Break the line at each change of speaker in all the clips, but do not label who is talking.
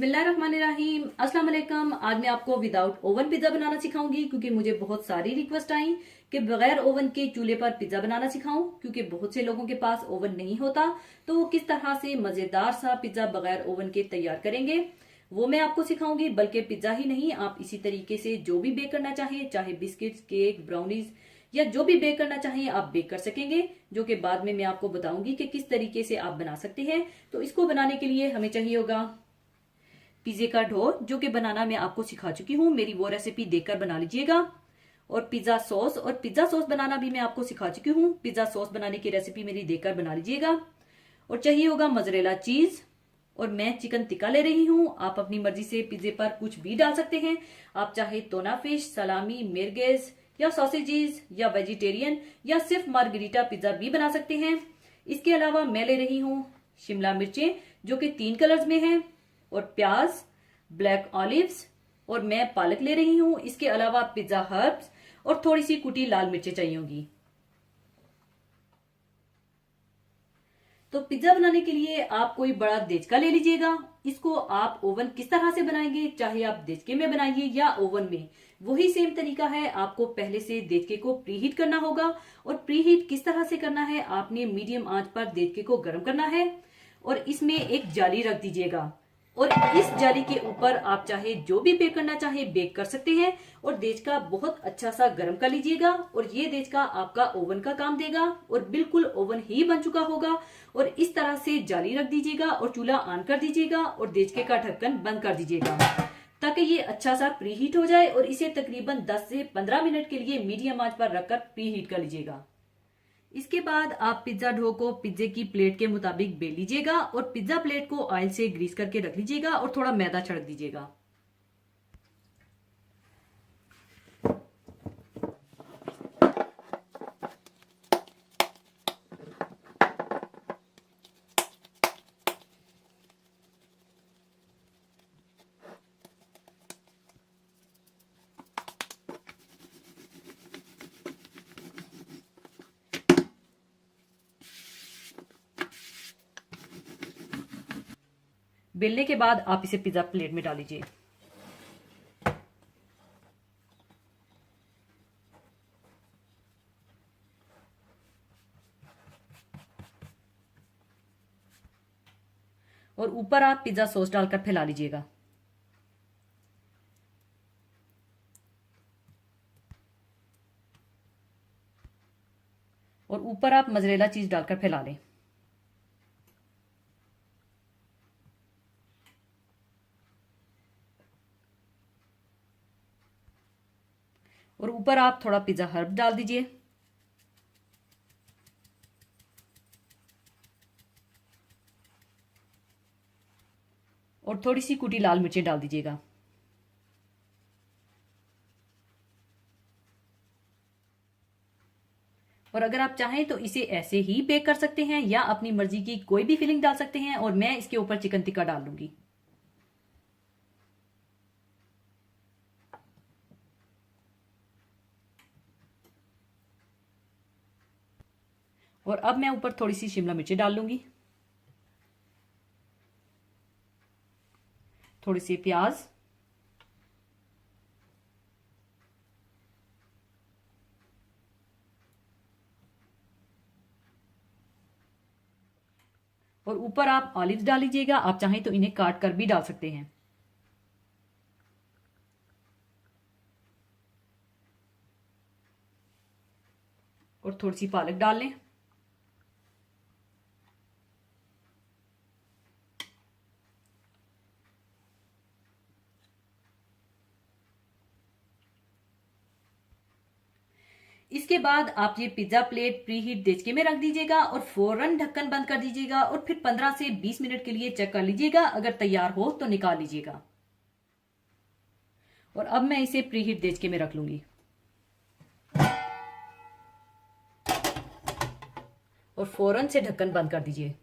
बिस्मिल्लाहिर्रहमानिर्रहीम। अस्सलाम वालेकुम। आज मैं आपको विदाउट ओवन पिज्जा बनाना सिखाऊंगी क्योंकि मुझे बहुत सारी रिक्वेस्ट आई कि बगैर ओवन के चूल्हे पर पिज्जा बनाना सिखाऊं, क्योंकि बहुत से लोगों के पास ओवन नहीं होता। तो वो किस तरह से मजेदार सा पिज्जा बगैर ओवन के तैयार करेंगे वो मैं आपको सिखाऊंगी। बल्कि पिज्जा ही नहीं, आप इसी तरीके से जो भी बेक करना चाहें, चाहे बिस्किट्स, केक, ब्राउनीज या जो भी बेक करना चाहें आप बेक कर सकेंगे, जो कि बाद में मैं आपको बताऊंगी कि किस तरीके से आप बना सकते हैं। तो इसको बनाने के लिए हमें चाहिए होगा पिज्जे का डो, जो कि बनाना मैं आपको सिखा चुकी हूँ, मेरी वो रेसिपी देखकर बना लीजिएगा। और पिज्जा सॉस, और पिज्जा सॉस बनाना भी मैं आपको सिखा चुकी हूँ, पिज्जा सॉस बनाने की रेसिपी मेरी देखकर बना लीजिएगा। और चाहिए होगा मोज़रेला चीज, और मैं चिकन टिक्का ले रही हूँ। आप अपनी मर्जी से पिज्जे पर कुछ भी डाल सकते हैं। आप चाहे टोना फिश, सलामी, मेरगेज या सॉसेजेस या वेजिटेरियन या सिर्फ मार्गरीटा पिज्जा भी बना सकते हैं। इसके अलावा मैं ले रही हूँ शिमला मिर्चें, जो कि 3 कलर्स में हैं, और प्याज, ब्लैक ऑलिव्स, और मैं पालक ले रही हूं। इसके अलावा पिज्जा हर्ब्स और थोड़ी सी कुटी लाल मिर्चें चाहिए होंगी। तो पिज्जा बनाने के लिए आप कोई बड़ा देचका ले लीजिएगा। इसको आप ओवन किस तरह से बनाएंगे, चाहे आप देचके में बनाइए या ओवन में, वही सेम तरीका है। आपको पहले से देचके को प्रीहीट करना होगा। और प्रीहीट किस तरह से करना है, आपने मीडियम आंच पर देचके को गर्म करना है और इसमें एक जाली रख दीजिएगा। और इस जाली के ऊपर आप चाहे जो भी बेक करना चाहे बेक कर सकते हैं। और देचका बहुत अच्छा सा गर्म कर लीजिएगा, और ये देचका आपका ओवन का काम देगा और बिल्कुल ओवन ही बन चुका होगा। और इस तरह से जाली रख दीजिएगा और चूल्हा ऑन कर दीजिएगा और देचके का ढक्कन बंद कर दीजिएगा, ताकि ये अच्छा सा प्री हीट हो जाए। और इसे तकरीबन 10 से 15 मिनट के लिए मीडियम आंच पर रखकर प्री हीट कर लीजिएगा। इसके बाद आप पिज्जा डो को पिज्जे की प्लेट के मुताबिक बेल लीजिएगा और पिज्जा प्लेट को ऑयल से ग्रीस करके रख लीजिएगा और थोड़ा मैदा छिड़क दीजिएगा। बेलने के बाद आप इसे पिज्जा प्लेट में डाल लीजिए। और ऊपर आप पिज्जा सॉस डालकर फैला लीजिएगा। और ऊपर आप मोज़रेला चीज डालकर फैला लें। और ऊपर आप थोड़ा पिज्जा हर्ब डाल दीजिए। और थोड़ी सी कुटी लाल मिर्चें डाल दीजिएगा। और अगर आप चाहें तो इसे ऐसे ही बेक कर सकते हैं या अपनी मर्जी की कोई भी फिलिंग डाल सकते हैं। और मैं इसके ऊपर चिकन टिक्का डाल दूंगी। और अब मैं ऊपर थोड़ी सी शिमला मिर्ची डाल लूंगी, थोड़ी सी प्याज, और ऊपर आप ऑलिव्स डाल लीजिएगा। आप चाहें तो इन्हें काट कर भी डाल सकते हैं। और थोड़ी सी पालक डाल लें। इसके बाद आप ये पिज्जा प्लेट प्री हीट देचके में रख दीजिएगा और फौरन ढक्कन बंद कर दीजिएगा। और फिर 15 से 20 मिनट के लिए चेक कर लीजिएगा, अगर तैयार हो तो निकाल लीजिएगा। और अब मैं इसे प्री हीट देचके में रख लूंगी। और फौरन से ढक्कन बंद कर दीजिए।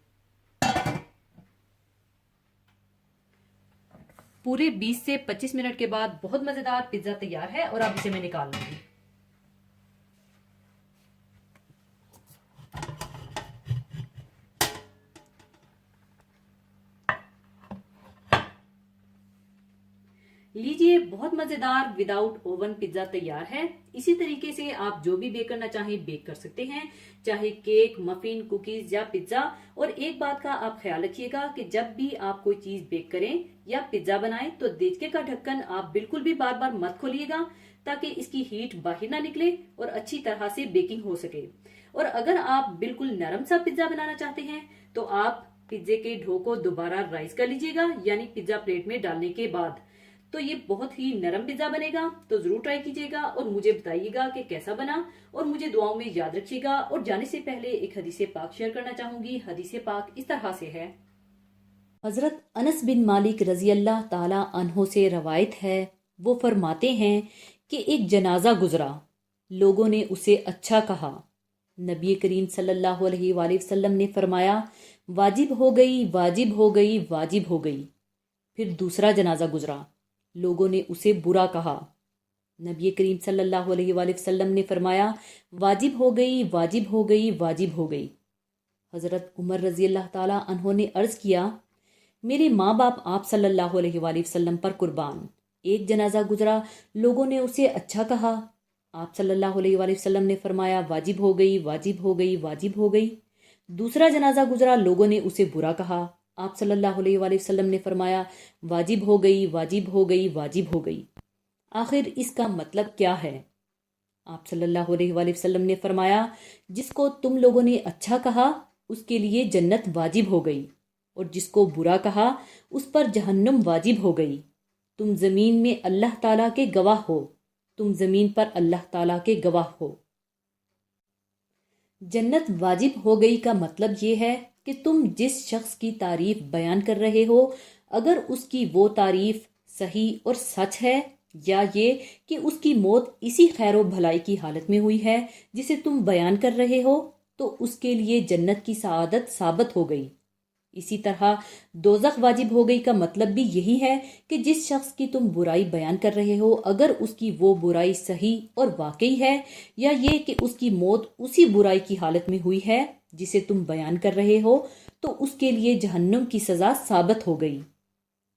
पूरे 20 से 25 मिनट के बाद बहुत मजेदार पिज्जा तैयार है। और अब इसे मैं निकाल लूंगी। लीजिए, बहुत मजेदार विदाउट ओवन पिज्जा तैयार है। इसी तरीके से आप जो भी बेक करना चाहें बेक कर सकते हैं, चाहे केक, मफिन, कुकीज या पिज्जा। और एक बात का आप ख्याल रखिएगा कि जब भी आप कोई चीज बेक करें या पिज्जा बनाएं तो देचके का ढक्कन आप बिल्कुल भी बार बार मत खोलिएगा, ताकि इसकी हीट बाहर ना निकले और अच्छी तरह से बेकिंग हो सके। और अगर आप बिल्कुल नरम सा पिज्जा बनाना चाहते हैं तो आप पिज्जे के डो को दोबारा राइस कर लीजिएगा, यानी पिज्जा प्लेट में डालने के बाद। तो ये बहुत ही नरम पिज्जा बनेगा। तो जरूर ट्राई कीजिएगा और मुझे बताइएगा कि कैसा बना, और मुझे दुआओं में याद रखिएगा। और जाने से पहले एक हदीस पाक शेयर करना चाहूंगी। हदीस पाक इस तरह से है। हजरत अनस बिन मालिक रजी अल्लाह ताला अन्हो से रवायत है, वो फरमाते हैं कि एक जनाजा गुजरा, लोगों ने उसे अच्छा कहा। नबी करीम सल्लल्लाहु अलैहि वसल्लम ने फरमाया, वाजिब हो गई, वाजिब हो गई, वाजिब हो गई। फिर दूसरा जनाजा गुजरा, लोगों ने उसे बुरा कहा। नबी करीम सल्लल्लाहु अलैहि वसल्लम ने फरमाया, वाजिब हो गई, वाजिब हो गई, वाजिब हो गई। हजरत उमर रजी अल्लाह ताला अन्हों ने अर्ज किया, मेरे माँ बाप आप सल्लल्लाहु अलैहि वसल्लम पर कुर्बान। एक जनाजा गुजरा, लोगों ने उसे अच्छा कहा। आप सल्लल्लाहु अलैहि वसल्लम ने फरमाया, वाजिब हो गई, वाजिब हो गई, वाजिब हो गई। दूसरा जनाजा गुजरा, लोगों ने उसे बुरा कहा। आप सल्लल्लाहु अलैहि वसल्लम ने फरमाया, वाजिब हो गई, वाजिब हो गई, वाजिब हो गई। आखिर इसका मतलब क्या है? आप सल्लल्लाहु अलैहि वसल्लम ने फरमाया, जिसको तुम लोगों ने अच्छा कहा उसके लिए जन्नत वाजिब हो गई, और जिसको बुरा कहा उस पर जहन्नुम वाजिब हो गई। तुम जमीन में अल्लाह ताला के गवाह हो, तुम जमीन पर अल्लाह ताला के गवाह हो। जन्नत वाजिब हो गई का मतलब ये है कि तुम जिस शख्स की तारीफ बयान कर रहे हो, अगर उसकी वो तारीफ सही और सच है, या ये कि उसकी मौत इसी खैर भलाई की हालत में हुई है जिसे तुम बयान कर रहे हो, तो उसके लिए जन्नत की सआदत साबित हो गई। इसी तरह दोज़ख वाजिब हो गई का मतलब भी यही है कि जिस शख्स की तुम बुराई बयान कर रहे हो, अगर उसकी वो बुराई सही और वाकई है, या ये कि उसकी मौत उसी बुराई की हालत में हुई है जिसे तुम बयान कर रहे हो, तो उसके लिए जहन्नुम की सजा साबित हो गई।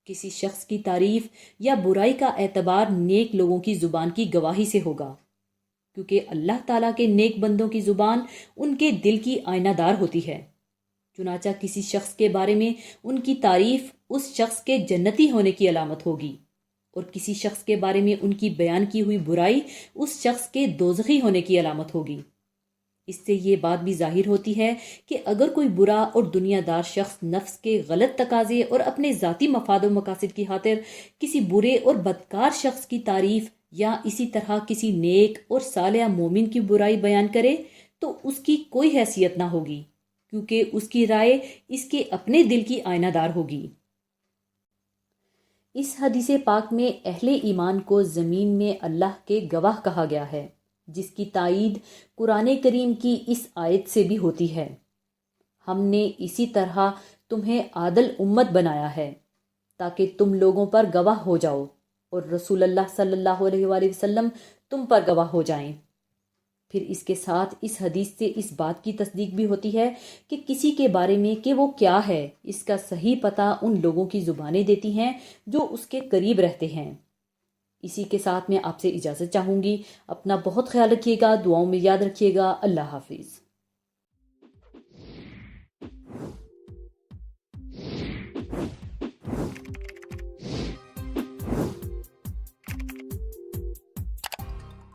किसी शख्स की तारीफ या बुराई का एतबार नेक लोगों की जुबान की गवाही से होगा, क्योंकि अल्लाह ताला के नेक बंदों की जुबान उनके दिल की आईनादार होती है। चुनाचा किसी शख्स के बारे में उनकी तारीफ उस शख्स के जन्नती होने की अलामत होगी, और किसी शख्स के बारे में उनकी बयान की हुई बुराई उस शख्स के दोज़खी होने की अलामत होगी। इससे ये बात भी जाहिर होती है कि अगर कोई बुरा और दुनियादार शख्स नफ्स के गलत तकाजे और अपने ज़ाती मफाद व मकासद की खातिर किसी बुरे और बदकार शख्स की तारीफ या इसी तरह किसी नेक और सालिह मोमिन की बुराई बयान करे, तो उसकी कोई हैसियत ना होगी, क्योंकि उसकी राय इसके अपने दिल की आईनादार होगी। इस हदीस पाक में अहले ईमान को ज़मीन में अल्लाह के गवाह कहा गया है, जिसकी ताईद कुरान करीम की इस आयत से भी होती है। हमने इसी तरह तुम्हें आदल उम्मत बनाया है ताकि तुम लोगों पर गवाह हो जाओ, और रसूलुल्लाह सल्लल्लाहु अलैहि वसल्लम तुम पर गवाह हो जाएं। फिर इसके साथ इस हदीस से इस बात की तस्दीक भी होती है कि किसी के बारे में कि वो क्या है, इसका सही पता उन लोगों की जुबानें देती हैं जो उसके करीब रहते हैं। इसी के साथ मैं आपसे इजाज़त चाहूँगी। अपना बहुत ख्याल रखिएगा, दुआओं में याद रखिएगा। अल्लाह हाफिज़।